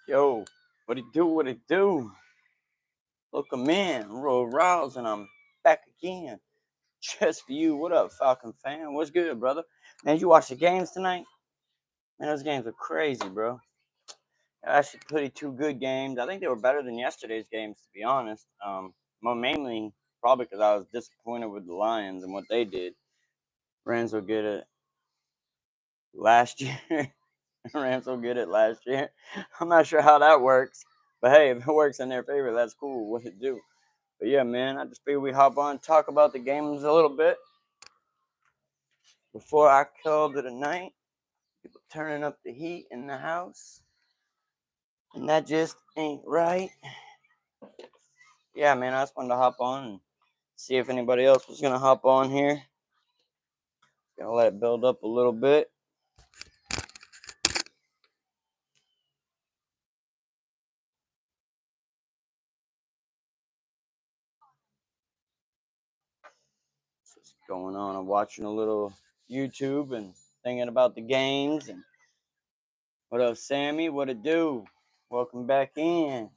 Yo, what it do? What it do? Welcome in, Roll Rouse, and I'm back again. Just for you. What up, Falcon fan? What's good, brother? Man, you watch the games tonight? Man, those games were crazy, bro. Actually, pretty two good games. I think they were better than yesterday's games, to be honest. More mainly probably because I was disappointed with the Lions and what they did. Rams were good at last year. Rams were good at last year. I'm not sure how that works, but hey, if it works in their favor, that's cool. What it do? But yeah, man, I just figured we hop on and talk about the games a little bit before I called it a night. People turning up the heat in the house, and that just ain't right. Yeah, man, I just wanted to hop on and see if anybody else was gonna hop on here. Gonna let it build up a little bit. What's going on? I'm watching a little YouTube and thinking about the games. And what up, Sammy? What it do? Welcome back in.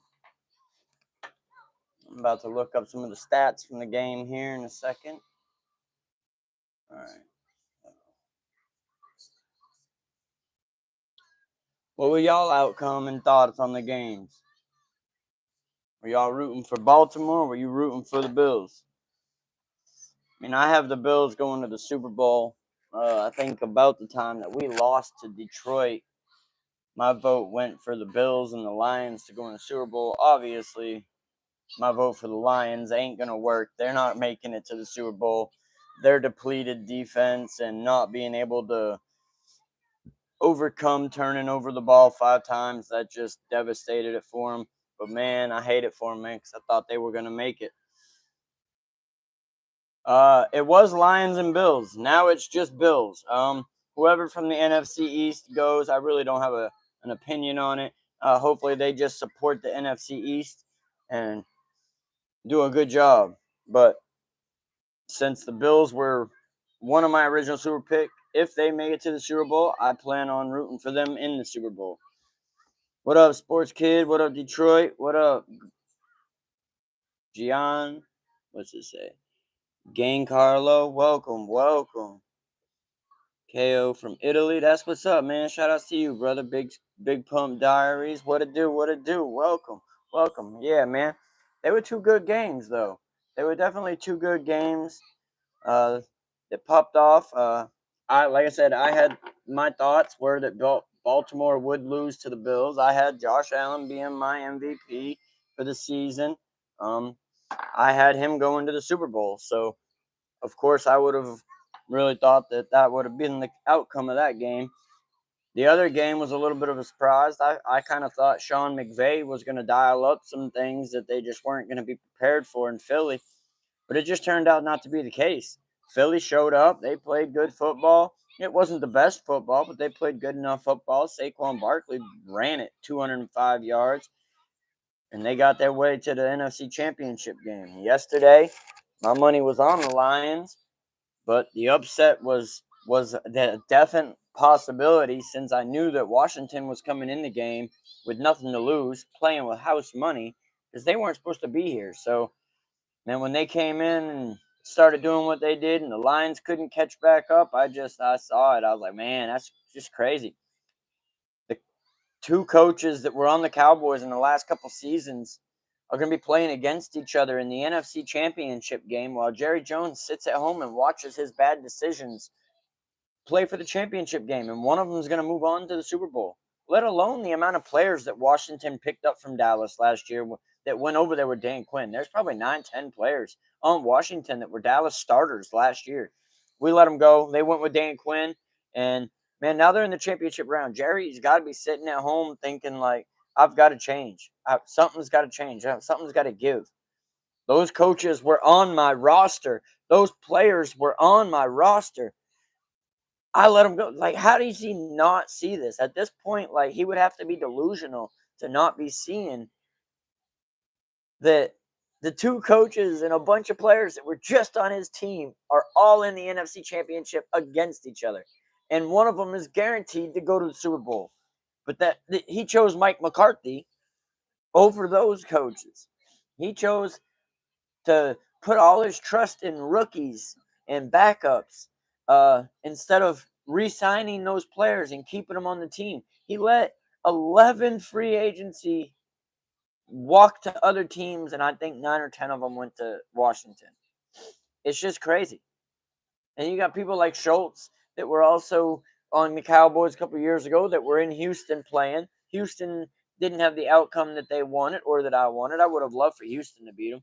I'm about to look up some of the stats from the game here in a second. All right. What were y'all outcome and thoughts on the games? Were y'all rooting for Baltimore or were you rooting for the Bills? I mean, I have the Bills going to the Super Bowl. I think about the time that we lost to Detroit, my vote went for the Bills and the Lions to go in the Super Bowl. Obviously, my vote for the Lions ain't going to work. They're not making it to the Super Bowl. Their depleted defense and not being able to overcome turning over the ball 5 times, that just devastated it for them. But, man, I hate it for them, man, because I thought they were going to make it. It was Lions and Bills. Now it's just Bills. Whoever from the NFC East goes, I really don't have an opinion on it. Hopefully they just support the NFC East and do a good job. But since the Bills were one of my original Super pick, if they make it to the Super Bowl, I plan on rooting for them in the Super Bowl. What up, Sports Kid? What up, Detroit? What up, Gian? What's it say? Gang Carlo, welcome. KO from Italy. That's what's up, man. Shout outs to you, brother. Big Pump Diaries. What it do? Welcome. Yeah, man. They were two good games, though. They were definitely two good games. That popped off. Like I said, I had my thoughts were that Baltimore would lose to the Bills. I had Josh Allen being my MVP for the season. I had him going to the Super Bowl. So, of course, I would have really thought that would have been the outcome of that game. The other game was a little bit of a surprise. I kind of thought Sean McVay was going to dial up some things that they just weren't going to be prepared for in Philly, but it just turned out not to be the case. Philly showed up. They played good football. It wasn't the best football, but they played good enough football. Saquon Barkley ran it 205 yards, and they got their way to the NFC Championship game. Yesterday, my money was on the Lions, but the upset was the definite possibility since I knew that Washington was coming in the game with nothing to lose, playing with house money because they weren't supposed to be here. So, man, when they came in and started doing what they did and the Lions couldn't catch back up, I saw it. I was like, man, that's just crazy. The two coaches that were on the Cowboys in the last couple seasons are going to be playing against each other in the NFC Championship game while Jerry Jones sits at home and watches his bad decisions play for the championship game. And one of them is going to move on to the Super Bowl, let alone the amount of players that Washington picked up from Dallas last year that went over there with Dan Quinn. There's probably 9-10 players on Washington that were Dallas starters last year. We let them go. They went with Dan Quinn. And, man, now they're in the championship round. Jerry's got to be sitting at home thinking, like, I've got to change. Something's got to change. Something's got to give. Those coaches were on my roster. Those players were on my roster. I let him go. Like, how does he not see this? At this point, like, he would have to be delusional to not be seeing that the two coaches and a bunch of players that were just on his team are all in the NFC Championship against each other. And one of them is guaranteed to go to the Super Bowl. But he chose Mike McCarthy over those coaches. He chose to put all his trust in rookies and backups instead of re-signing those players and keeping them on the team. He let 11 free agency walk to other teams, and I think 9 or 10 of them went to Washington. It's just crazy. And you got people like Schultz that were also on the Cowboys a couple of years ago that were in Houston playing. Houston didn't have the outcome that they wanted or that I wanted. I would have loved for Houston to beat them.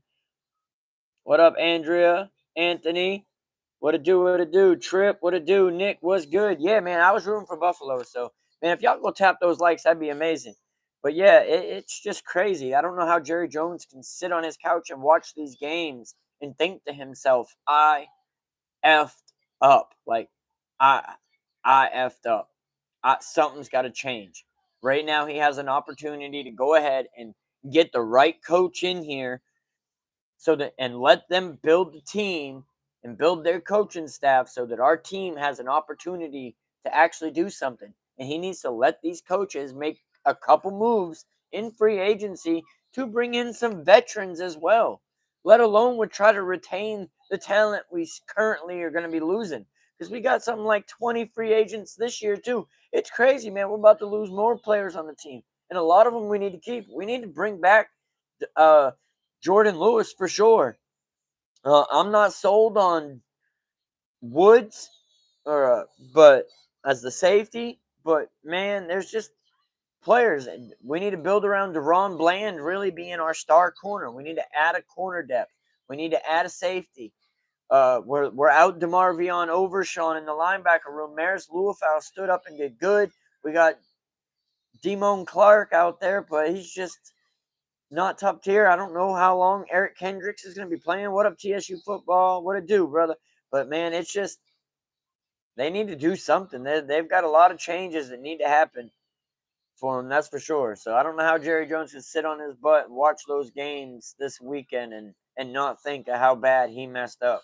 What up, Andrea? Anthony? What to do? What to do? Trip? What to do? Nick? What's good? Yeah, man, I was rooting for Buffalo. So, man, if y'all go tap those likes, that'd be amazing. But yeah, it's just crazy. I don't know how Jerry Jones can sit on his couch and watch these games and think to himself, I effed up. Like, I effed up. Something's got to change. Right now, he has an opportunity to go ahead and get the right coach in here and let them build the team and build their coaching staff so that our team has an opportunity to actually do something. And he needs to let these coaches make a couple moves in free agency to bring in some veterans as well, let alone would try to retain the talent we currently are going to be losing. Because we got something like 20 free agents this year, too. It's crazy, man. We're about to lose more players on the team. And a lot of them we need to keep. We need to bring back Jordan Lewis for sure. I'm not sold on Woods, but as the safety. But man, there's just players. We need to build around Deron Bland really being our star corner. We need to add a corner depth. We need to add a safety. We're out DeMarvion Overshawn in the linebacker room. Maris Luafau stood up and did good. We got Demone Clark out there, but he's just not top tier. I don't know how long Eric Kendricks is going to be playing. What up, TSU football? What it do, brother? But man, it's just they need to do something. They've got a lot of changes that need to happen for them. That's for sure. So I don't know how Jerry Jones can sit on his butt and watch those games this weekend and not think of how bad he messed up.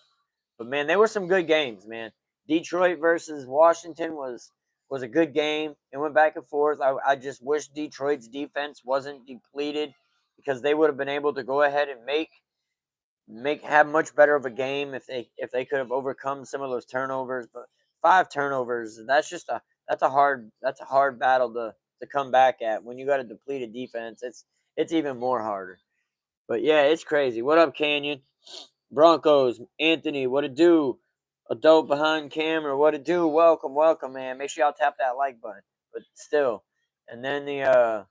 But man, they were some good games, man. Detroit versus Washington was a good game. It went back and forth. I just wish Detroit's defense wasn't depleted because they would have been able to go ahead and have much better of a game if they could have overcome some of those turnovers. But 5 turnovers, that's a hard battle to come back at. When you got a depleted defense, it's even more harder. But yeah, it's crazy. What up, Canyon? Broncos, Anthony, what it do? Adult behind camera, what it do? Welcome, welcome, man. Make sure y'all tap that like button. But still, and then the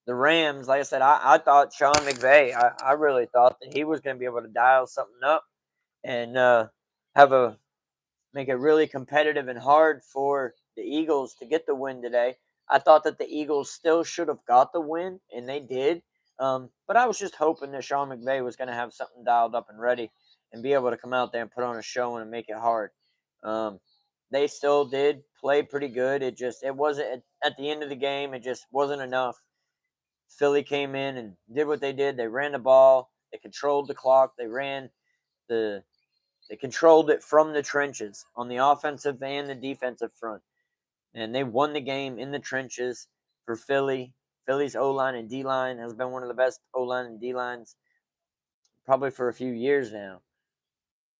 Rams, like I said, I thought Sean McVay, I really thought that he was going to be able to dial something up and make it really competitive and hard for the Eagles to get the win today. I thought that the Eagles still should have got the win, and they did. But I was just hoping that Sean McVay was going to have something dialed up and ready and be able to come out there and put on a show and make it hard. They still did play pretty good. It wasn't at the end of the game. It just wasn't enough. Philly came in and did what they did. They ran the ball. They controlled the clock. They controlled it from the trenches on the offensive and the defensive front. And they won the game in the trenches for Philly. Philly's O-line and D-line has been one of the best O-line and D-lines probably for a few years now.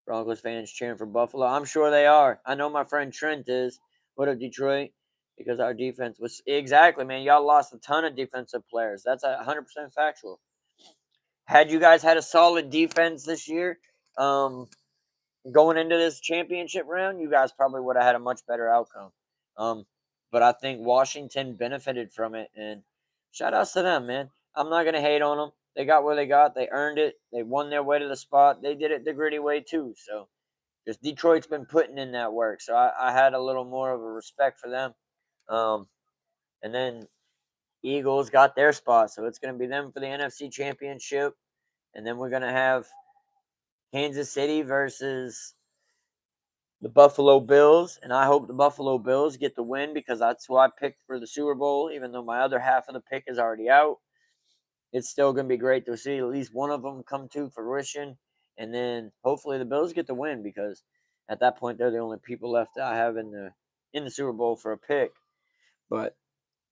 Broncos fans cheering for Buffalo. I'm sure they are. I know my friend Trent is. What up, Detroit? Because our defense was exactly, man. Y'all lost a ton of defensive players. That's 100% factual. Had you guys had a solid defense this year, going into this championship round, you guys probably would have had a much better outcome. But I think Washington benefited from it, and shout outs to them, man. I'm not gonna hate on them. They got where they got. They earned it. They won their way to the spot. They did it the gritty way too. So just Detroit's been putting in that work. So I had a little more of a respect for them. And then Eagles got their spot. So it's going to be them for the NFC Championship. And then we're going to have Kansas City versus the Buffalo Bills. And I hope the Buffalo Bills get the win because that's who I picked for the Super Bowl, even though my other half of the pick is already out. It's still going to be great to see at least one of them come to fruition. And then hopefully the Bills get the win because at that point they're the only people left I have in the Super Bowl for a pick. But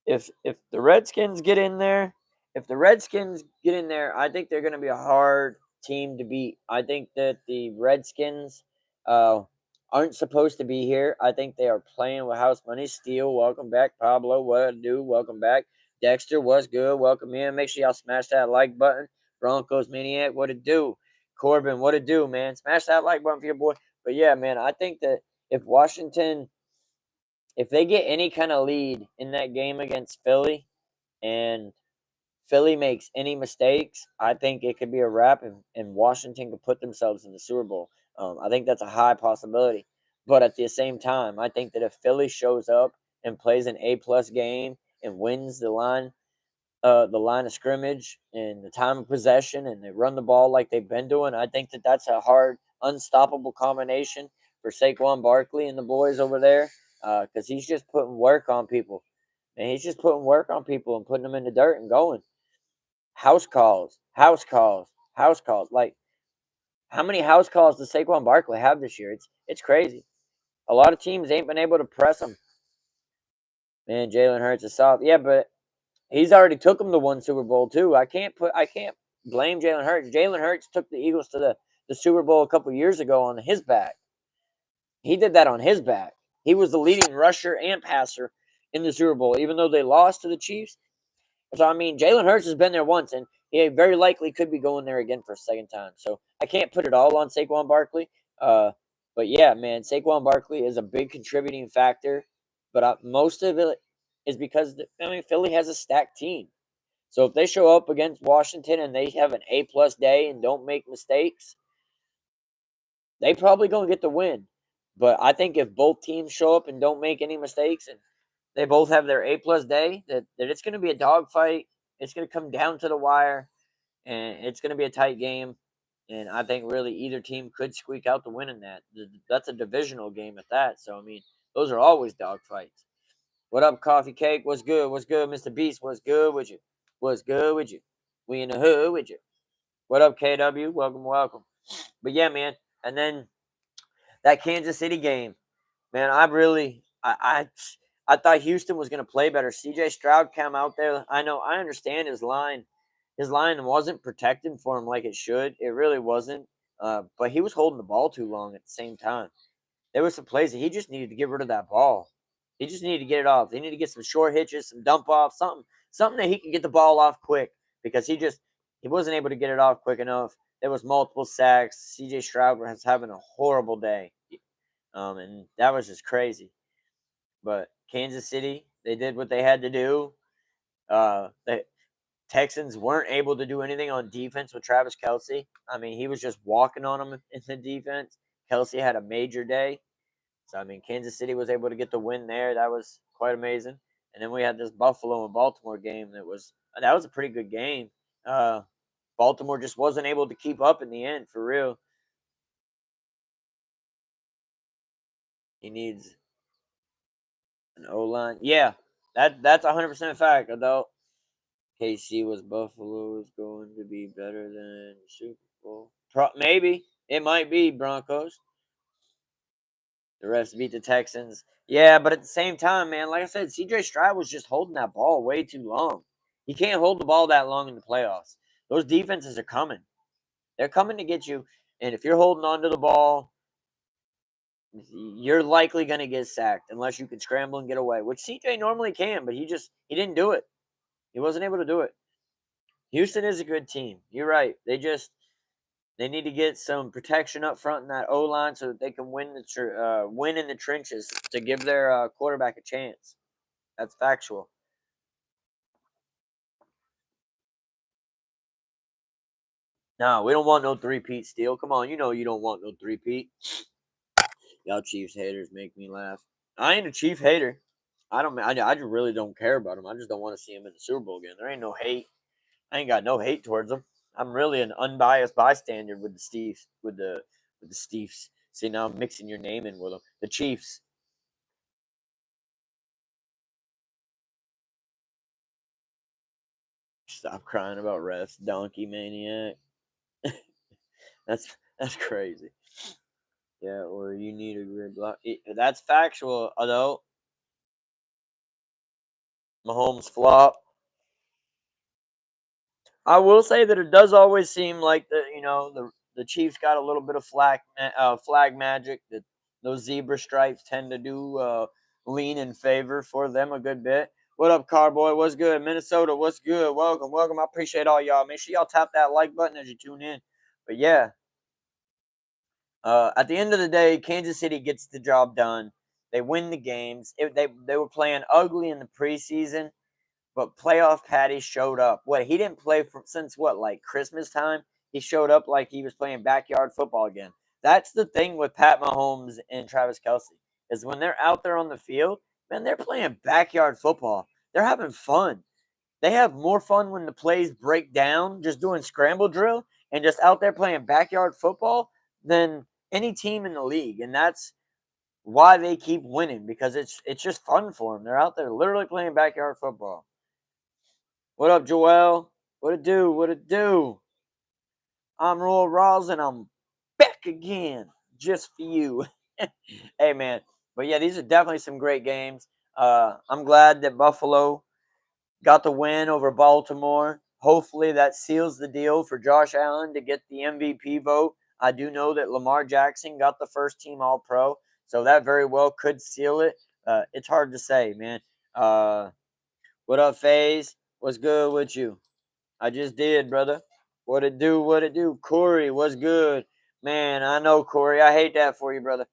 if the Redskins get in there, I think they're going to be a hard team to beat. I think that the Redskins uh, aren't supposed to be here. I think they are playing with house money. Steele, welcome back. Pablo, what to do? Welcome back. Dexter, what's good? Welcome in. Make sure y'all smash that like button. Broncos Maniac, what to do? Corbin, what to do, man? Smash that like button for your boy. But yeah, man, I think that if Washington, if they get any kind of lead in that game against Philly, and Philly makes any mistakes, I think it could be a wrap, and Washington could put themselves in the Super Bowl. I think that's a high possibility. But at the same time, I think that if Philly shows up and plays an A-plus game and wins the line of scrimmage and the time of possession, and they run the ball like they've been doing, I think that that's a hard, unstoppable combination for Saquon Barkley and the boys over there, because he's just putting work on people. And he's just putting work on people and putting them in the dirt and going. House calls, house calls, house calls. Like, how many house calls does Saquon Barkley have this year? It's crazy. A lot of teams ain't been able to press him. Man, Jalen Hurts is soft. Yeah, but he's already took him to one Super Bowl too. I can't blame Jalen Hurts. Jalen Hurts took the Eagles to the Super Bowl a couple years ago on his back. He did that on his back. He was the leading rusher and passer in the Super Bowl, even though they lost to the Chiefs. So I mean, Jalen Hurts has been there once, and he very likely could be going there again for a second time. So I can't put it all on Saquon Barkley. But yeah, man, Saquon Barkley is a big contributing factor. But most of it is because Philly has a stacked team. So if they show up against Washington and they have an A-plus day and don't make mistakes, they probably gonna get the win. But I think if both teams show up and don't make any mistakes and they both have their A-plus day, that it's gonna be a dogfight. It's gonna come down to the wire, and it's gonna be a tight game. And I think really either team could squeak out the win in that. That's a divisional game at that. So I mean, those are always dogfights. What up, Coffee Cake? What's good? What's good, Mr. Beast? What's good with you? What's good with you? We in the hood with you. What up, KW? Welcome, welcome. But yeah, man. And then that Kansas City game, man. I thought Houston was going to play better. C.J. Stroud came out there. I understand his line. His line wasn't protecting for him like it should. It really wasn't. But he was holding the ball too long at the same time. There was some plays that he just needed to get rid of that ball. He just needed to get it off. They needed to get some short hitches, some dump offs, something that he could get the ball off quick, because he wasn't able to get it off quick enough. There was multiple sacks. C.J. Stroud was having a horrible day, and that was just crazy. But Kansas City, they did what they had to do. The Texans weren't able to do anything on defense with Travis Kelce. I mean, he was just walking on them in the defense. Kelce had a major day. So, I mean, Kansas City was able to get the win there. That was quite amazing. And then we had this Buffalo and Baltimore game that was a pretty good game. Baltimore just wasn't able to keep up in the end, for real. He needs an O line. Yeah, that's 100% fact. Although KC was Buffalo is going to be better than Super Bowl. Maybe it might be Broncos. The refs beat the Texans. Yeah, but at the same time, man, like I said, CJ Stroud was just holding that ball way too long. He can't hold the ball that long in the playoffs. Those defenses are coming. They're coming to get you. And if you're holding on to the ball, you're likely going to get sacked unless you can scramble and get away, which CJ normally can, but he didn't do it. He wasn't able to do it. Houston is a good team. You're right. They need to get some protection up front in that O line so that they can win in the trenches to give their quarterback a chance. That's factual. No, we don't want no three-peat Steele. Come on, you know you don't want no three-peat. Y'all Chiefs haters make me laugh. I ain't a Chief hater. I just really don't care about him. I just don't want to see him in the Super Bowl again. There ain't no hate. I ain't got no hate towards him. I'm really an unbiased bystander with the Steves. With the Steves. See, now I'm mixing your name in with them. The Chiefs. Stop crying about refs, donkey maniac. That's crazy. Yeah, or you need a grid block. That's factual, although Mahomes flop. I will say that it does always seem like the Chiefs got a little bit of flag magic. That those zebra stripes tend to do lean in favor for them a good bit. What up, Carboy? What's good? Minnesota, what's good? Welcome, welcome. I appreciate all y'all. Make sure y'all tap that like button as you tune in. But yeah, at the end of the day, Kansas City gets the job done. They win the games. They were playing ugly in the preseason, but playoff Patty showed up. What, he didn't play since what, like Christmas time? He showed up like he was playing backyard football again. That's the thing with Pat Mahomes and Travis Kelce, is when they're out there on the field, man, they're playing backyard football. They're having fun. They have more fun when the plays break down, just doing scramble drill and just out there playing backyard football than any team in the league. And that's why they keep winning, because it's just fun for them. They're out there literally playing backyard football. What up, Joel? What it do? What it do? I'm Royal Rawls, and I'm back again just for you. Hey, man. But yeah, these are definitely some great games. I'm glad that Buffalo got the win over Baltimore. Hopefully that seals the deal for Josh Allen to get the MVP vote. I do know that Lamar Jackson got the first team All-Pro, so that very well could seal it. It's hard to say, man. What up, FaZe? What's good with you? I just did, brother. What it do? What it do? Corey, what's good? Man, I know, Corey. I hate that for you, brother.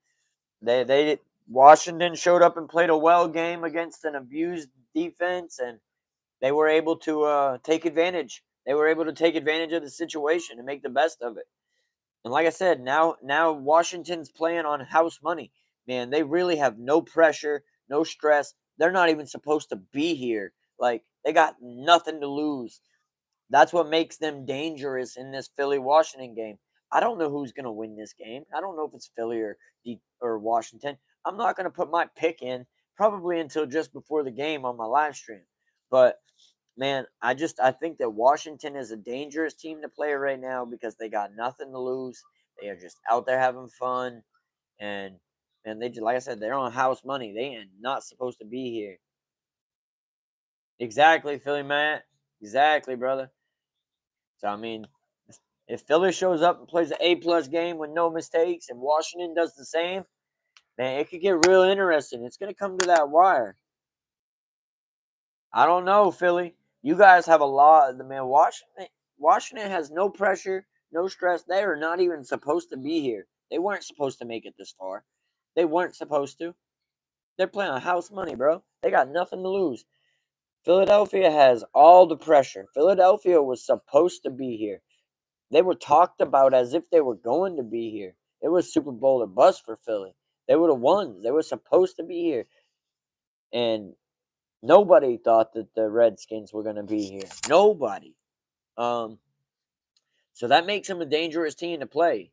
They Washington showed up and played a well game against an abused defense, and they were able to take advantage. They were able to take advantage of the situation and make the best of it. And like I said, now Washington's playing on house money. Man, they really have no pressure, no stress. They're not even supposed to be here. Like, they got nothing to lose. That's what makes them dangerous in this Philly Washington game. I don't know who's going to win this game. I don't know if it's Philly or Washington. I'm not going to put my pick in probably until just before the game on my live stream. But man, I think that Washington is a dangerous team to play right now because they got nothing to lose. They are just out there having fun, and they just, like I said, they're on house money. They ain't not supposed to be here. Exactly, Philly Matt. Exactly, brother. So I mean, if Philly shows up and plays an A+ game with no mistakes, and Washington does the same, man, it could get real interesting. It's gonna come to that wire. I don't know, Philly. You guys have a lot. Man, Washington has no pressure, no stress. They are not even supposed to be here. They weren't supposed to make it this far. They weren't supposed to. They're playing on house money, bro. They got nothing to lose. Philadelphia has all the pressure. Philadelphia was supposed to be here. They were talked about as if they were going to be here. It was Super Bowl or bust for Philly. They were the ones. They were supposed to be here. And nobody thought that the Redskins were going to be here. Nobody. Um, so that makes them a dangerous team to play.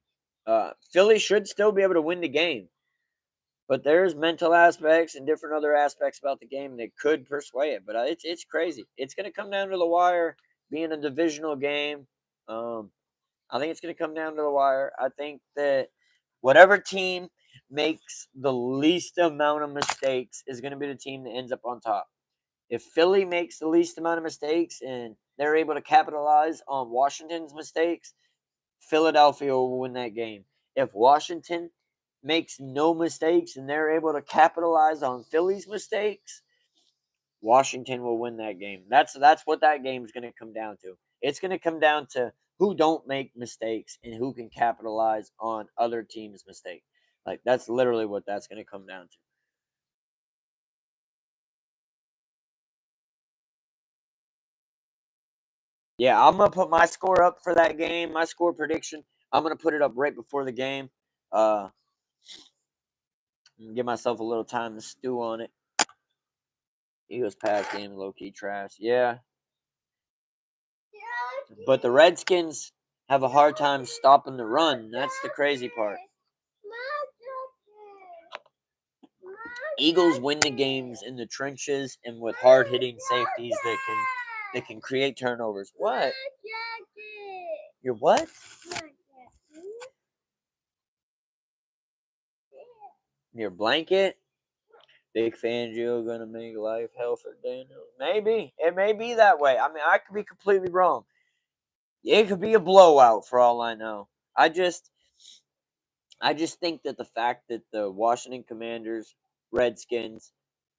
Philly should still be able to win the game, but there's mental aspects and different other aspects about the game that could persuade it. But it's crazy. It's going to come down to the wire, being a divisional game. I think it's going to come down to the wire. I think that whatever team makes the least amount of mistakes is going to be the team that ends up on top. If Philly makes the least amount of mistakes and they're able to capitalize on Washington's mistakes, Philadelphia will win that game. If Washington makes no mistakes and they're able to capitalize on Philly's mistakes, Washington will win that game. That's what that game is going to come down to. It's going to come down to who don't make mistakes and who can capitalize on other teams' mistakes. Like, that's literally what that's going to come down to. Yeah, I'm gonna put my score up for that game. My score prediction. I'm gonna put it up right before the game. Uh, give myself a little time to stew on it. Eagles pass game, low key trash. Yeah, but the Redskins have a hard time stopping the run. That's the crazy part. Eagles win the games in the trenches and with hard hitting safeties that can create turnovers. What? Your what? Your blanket? Big Fangio gonna make life hell for Daniel. Maybe. It may be that way. I mean, I could be completely wrong. It could be a blowout for all I know. I just think that the fact that the Washington Commanders, Redskins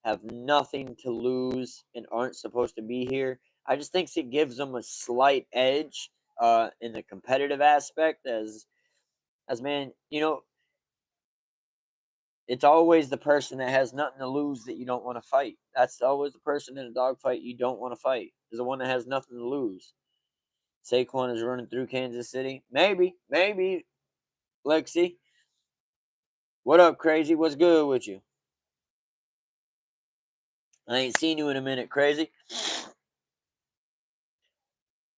have nothing to lose and aren't supposed to be here, I just think it gives them a slight edge in the competitive aspect as man, it's always the person that has nothing to lose that you don't want to fight. That's always the person in a dogfight you don't want to fight. Is the one that has nothing to lose. Saquon is running through Kansas City. Maybe, Lexi. What up, crazy? What's good with you? I ain't seen you in a minute, crazy.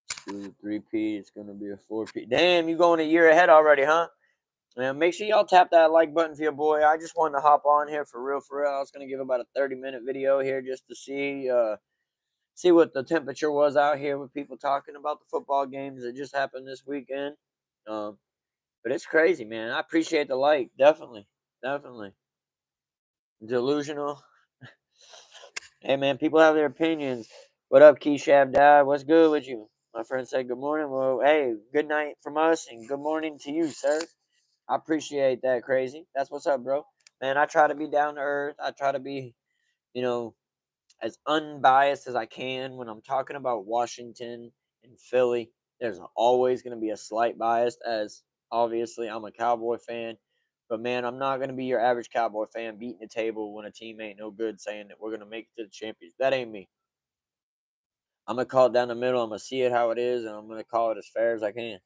Screw the 3P. It's going to be a 4P. Damn, you going a year ahead already, huh? Man, make sure y'all tap that like button for your boy. I just wanted to hop on here for real. I was going to give about a 30-minute video here just to see what the temperature was out here with people talking about the football games that just happened this weekend. But it's crazy, man. I appreciate the like. Definitely. Delusional. Hey, man, people have their opinions. What up, Keishab Dad? What's good with you? My friend said good morning. Well, hey, good night from us and good morning to you, sir. I appreciate that, crazy. That's what's up, bro. Man, I try to be down to earth. I try to be, you know, as unbiased as I can when I'm talking about Washington and Philly. There's always going to be a slight bias, as obviously I'm a Cowboy fan. But man, I'm not going to be your average Cowboy fan beating the table when a team ain't no good, saying that we're going to make it to the champions. That ain't me. I'm going to call it down the middle. I'm going to see it how it is, and I'm going to call it as fair as I can.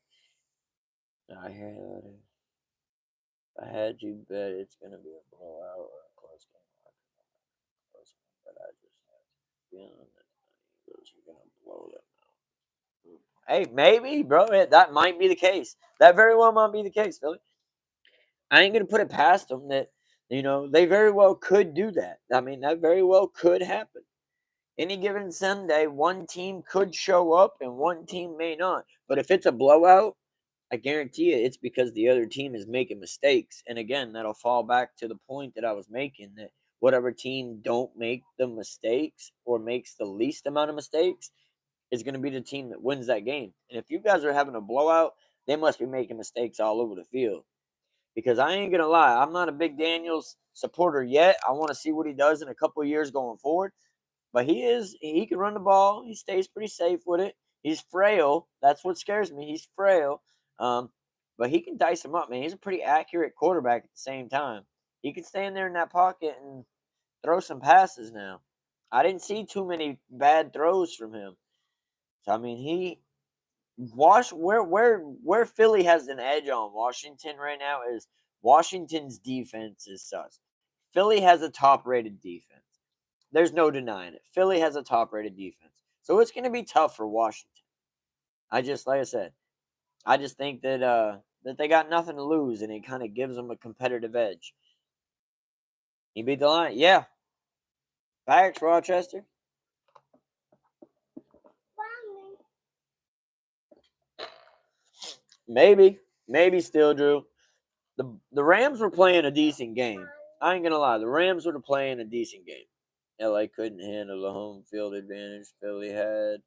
I hear that. If I had you bet it's going to be a blowout or a close game. But I just have a feeling that the Eagles are going to blow them out. Hey, maybe, bro. That might be the case. That very well might be the case, Philly. I ain't going to put it past them that, they very well could do that. I mean, that very well could happen. Any given Sunday, one team could show up and one team may not. But if it's a blowout, I guarantee you it's because the other team is making mistakes. And again, that'll fall back to the point that I was making, that whatever team don't make the mistakes or makes the least amount of mistakes is going to be the team that wins that game. And if you guys are having a blowout, they must be making mistakes all over the field. Because I ain't going to lie, I'm not a big Daniels supporter yet. I want to see what he does in a couple of years going forward. But he can run the ball. He stays pretty safe with it. He's frail. That's what scares me. He's frail. But he can dice him up, man. He's a pretty accurate quarterback at the same time. He can stand there in that pocket and throw some passes now. I didn't see too many bad throws from him. So I mean, where Philly has an edge on Washington right now is Washington's defense is sus. Philly has a top-rated defense. There's no denying it. Philly has a top-rated defense. So it's going to be tough for Washington. Like I said, I just think that they got nothing to lose, and it kind of gives them a competitive edge. You beat the Lions? Yeah. Facts, Rochester. Maybe still, Drew. The Rams were playing a decent game. I ain't gonna lie, the Rams were playing a decent game. LA couldn't handle the home field advantage Philly had.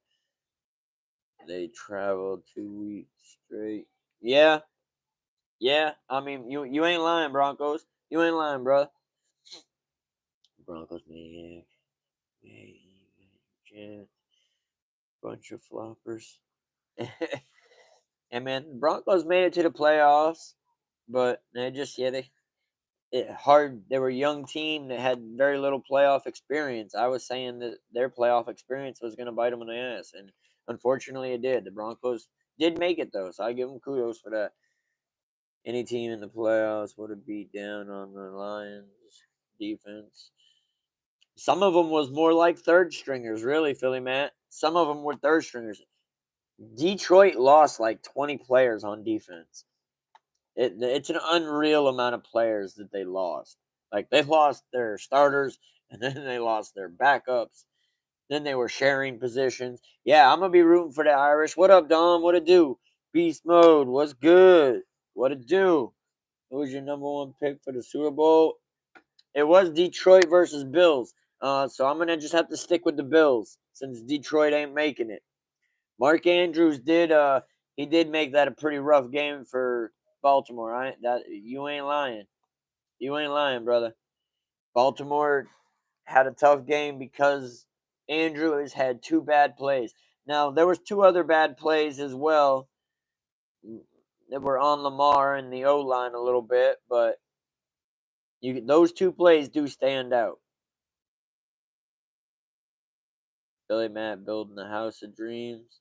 They traveled 2 weeks straight. Yeah. I mean, you ain't lying, Broncos. You ain't lying, bro. Broncos maniac. Bunch of floppers. And man, Broncos made it to the playoffs, but they just they were a young team that had very little playoff experience. I was saying that their playoff experience was going to bite them in the ass, and unfortunately it did. The Broncos did make it though, so I give them kudos for that. Any team in the playoffs would have beat down on the Lions defense. Some of them was more like third stringers, really, Philly Matt. Some of them were third stringers. Detroit lost like 20 players on defense. It's an unreal amount of players that they lost. Like, they lost their starters, and then they lost their backups. Then they were sharing positions. Yeah, I'm going to be rooting for the Irish. What up, Dom? What it do? Beast mode. What's good? What it do? Who's your number one pick for the Super Bowl? It was Detroit versus Bills. So I'm gonna just have to stick with the Bills since Detroit ain't making it. Mark Andrews did make that a pretty rough game for Baltimore. Right? That you ain't lying. You ain't lying, brother. Baltimore had a tough game because Andrews had two bad plays. Now there was two other bad plays as well that were on Lamar and the O line a little bit, but those two plays do stand out. Billy Matt building the house of dreams.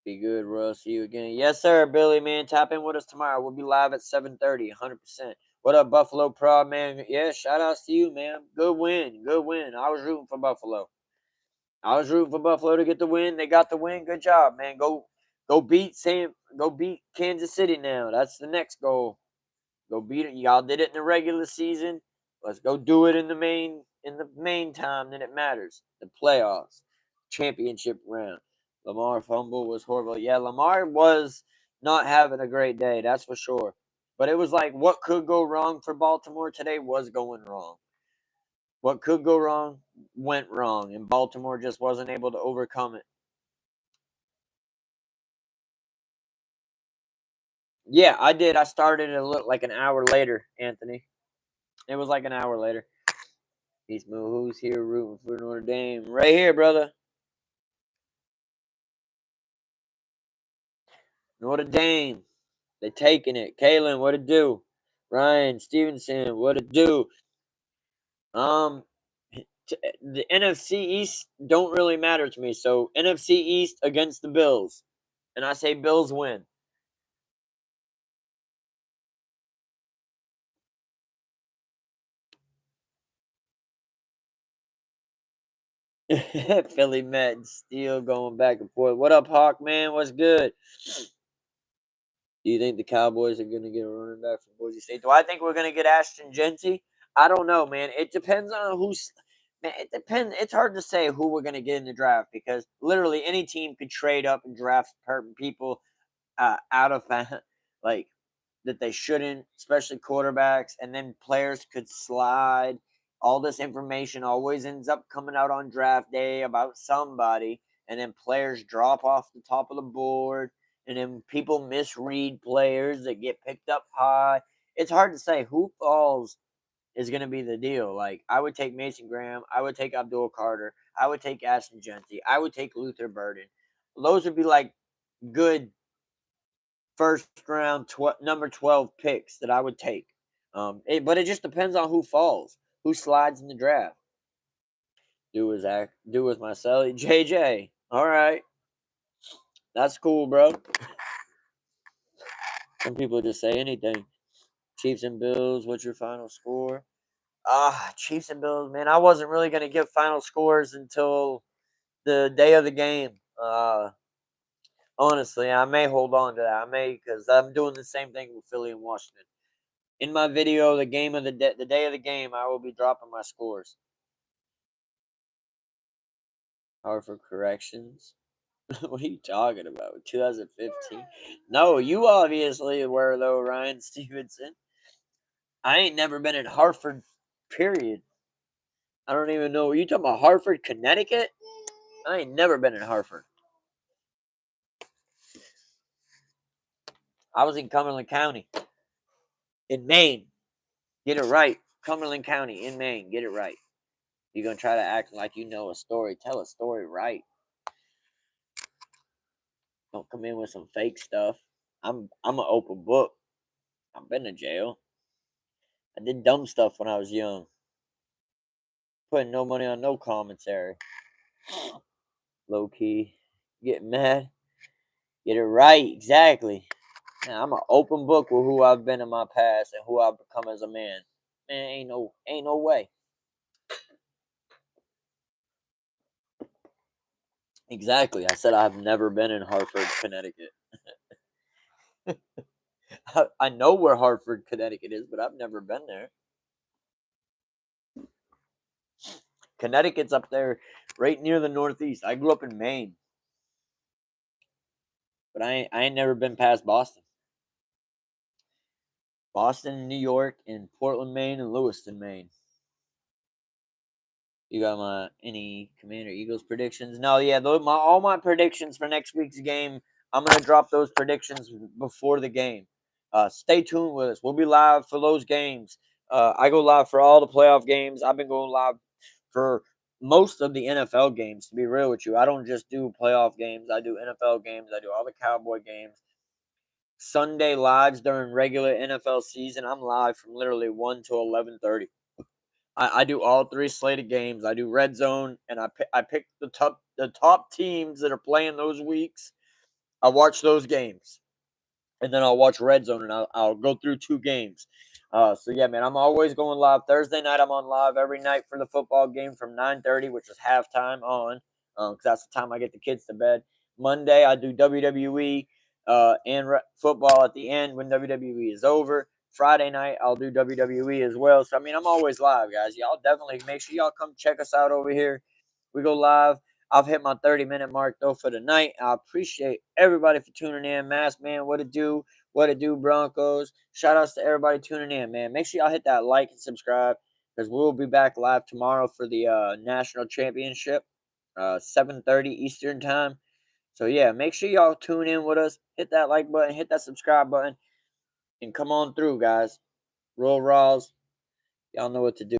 Be good, Russ. See you again. Yes, sir, Billy, man. Tap in with us tomorrow. We'll be live at 7:30, 100%. What up, Buffalo Prod, man? Yeah, shout outs to you, man. Good win. Good win. I was rooting for Buffalo. I was rooting for Buffalo to get the win. They got the win. Good job, man. Go beat Kansas City now. That's the next goal. Go beat it. Y'all did it in the regular season. Let's go do it in the main time that it matters. The playoffs. Championship round. Lamar fumble was horrible. Yeah, Lamar was not having a great day, that's for sure. But it was like what could go wrong for Baltimore today was going wrong. What could go wrong went wrong, and Baltimore just wasn't able to overcome it. Yeah, I did. I started a little like an hour later, Anthony. It was like an hour later. He's who's here rooting for Notre Dame? Right here, brother. Notre Dame. They taking it. Kalen, what it do? Ryan Stevenson, what it do? Um, the NFC East don't really matter to me. So NFC East against the Bills, and I say Bills win. Philly Met still going back and forth. What up, Hawk man? What's good? Do you think the Cowboys are going to get a running back from Boise State? Do I think we're going to get Ashton Genty? I don't know, man. It depends on who's. Man, it depends. It's hard to say who we're going to get in the draft because literally any team could trade up and draft people out of like that they shouldn't, especially quarterbacks, and then players could slide. All this information always ends up coming out on draft day about somebody, and then players drop off the top of the board, and then people misread players that get picked up high. It's hard to say who falls is going to be the deal. Like, I would take Mason Graham. I would take Abdul Carter. I would take Ashton Genty. I would take Luther Burden. Those would be like good first round number 12 picks that I would take. But it just depends on who falls, who slides in the draft. Do as myself. JJ. All right. That's cool, bro. Some people just say anything. Chiefs and Bills, what's your final score? Chiefs and Bills, man. I wasn't really going to give final scores until the day of the game. Honestly, I may hold on to that. I may because I'm doing the same thing with Philly and Washington. In my video, the game of the day of the game, I will be dropping my scores. Hartford Corrections. What are you talking about? 2015? No, you obviously were though, Ryan Stevenson. I ain't never been in Hartford. Period. I don't even know. Are you talking about Hartford, Connecticut? I ain't never been in Hartford. I was in Cumberland County, in Maine. Get it right. Cumberland County in Maine. Get it right. You're gonna try to act like you know a story. Tell a story right. Don't come in with some fake stuff. I'm an open book. I've been to jail. I did dumb stuff when I was young. Putting no money on no commentary. Low key. Get mad. Get it right. Exactly. Man, I'm an open book with who I've been in my past and who I've become as a man. Man, ain't no way. Exactly. I said I've never been in Hartford, Connecticut. I know where Hartford, Connecticut is, but I've never been there. Connecticut's up there right near the Northeast. I grew up in Maine. But I ain't never been past Boston. Boston, New York, and Portland, Maine, and Lewiston, Maine. You got any Commander Eagles predictions? No, yeah, all my predictions for next week's game. I'm gonna drop those predictions before the game. Stay tuned with us. We'll be live for those games. I go live for all the playoff games. I've been going live for most of the NFL games. To be real with you, I don't just do playoff games. I do NFL games. I do all the Cowboy games. Sunday lives during regular NFL season. I'm live from literally 1 to 11:30. I do all three slated games. I do red zone, and I pick the top teams that are playing those weeks. I watch those games, and then I'll watch red zone, and I'll go through two games. So yeah, man, I'm always going live. Thursday night, I'm on live every night for the football game from 9:30, which is halftime on, because that's the time I get the kids to bed. Monday, I do WWE and football at the end when WWE is over. Friday night, I'll do WWE as well. So I mean, I'm always live, guys. Y'all definitely make sure y'all come check us out over here. We go live. I've hit my 30-minute mark though for the night. I appreciate everybody for tuning in. Mass man, what it do? What it do, Broncos? Shout outs to everybody tuning in, man. Make sure y'all hit that like and subscribe because we'll be back live tomorrow for the national championship, 7:30 Eastern time. So yeah, make sure y'all tune in with us. Hit that like button, hit that subscribe button, and come on through, guys. Roll Raws. Y'all know what to do.